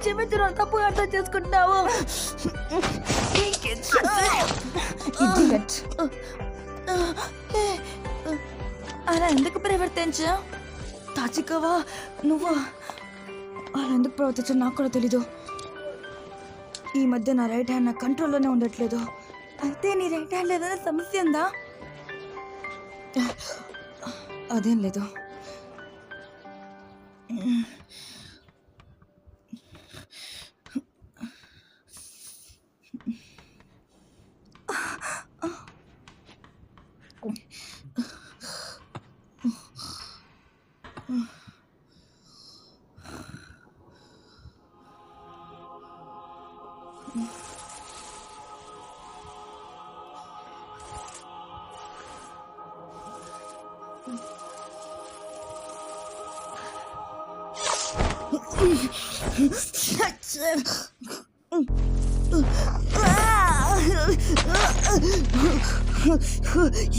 చెబుతున్నా తప్పుగా అర్థం చేసుకుంటున్నావు. అలా ఎందుకు ప్రవర్తించా? తాచికవా నువ్వు అలా ఎందుకు ప్రవర్తించా నాకు కూడా తెలీదు. ఈ మధ్య నా రైట్ హ్యాండ్ నా కంట్రోల్లోనే ఉండట్లేదు. అయితే నీ రైట్ హ్యాండ్ ఏదైనా సమస్య ఉందా? అదేం లేదు.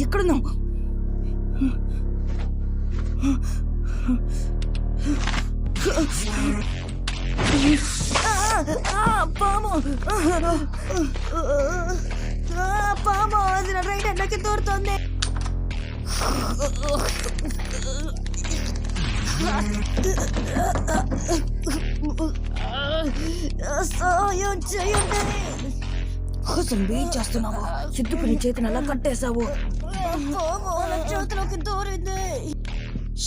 ఎక్కడున్నావు? పాము పాము అది నా రైట్ హ్యాండ్కి తోడుతోంది. సాయం చేయండి. అసలు ఏం చేస్తున్నావు? ఎందుకు నీ చేతిని అలా కట్టేశావు? చేతిలోకి దూరింది.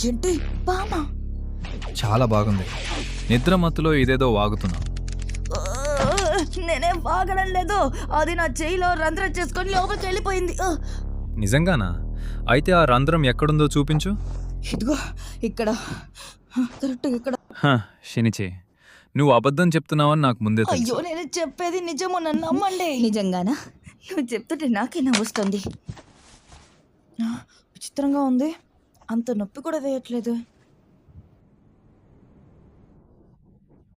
ఏంటి పామా? చాలా బాగుంది. నిద్ర మత్తులో ఇదేదో వాగుతున్నా. నేనేం వాగడం లేదు. అది నా చెయ్యిలో రంధ్రం చేసుకొని లోపలికి వెళ్ళిపోయింది. నిజంగానా? అయితే ఆ రంధ్రం ఎక్కడుందో చూపించు. ఇదిగో ఇక్కడ కరెక్ట్ ఇక్కడ. శనిచే, నువ్వు అబద్ధం చెప్తున్నావని నాకు ముందే తెలుసు. అయ్యో నేను చెప్పేది నిజము, నన్ను నమ్మండి. నిజంగానా? నువ్వు చెప్తుంటే నాకే నవ్వొస్తుంది. విచిత్రంగా ఉంది, అంత నొప్పి కూడా వేయట్లేదు.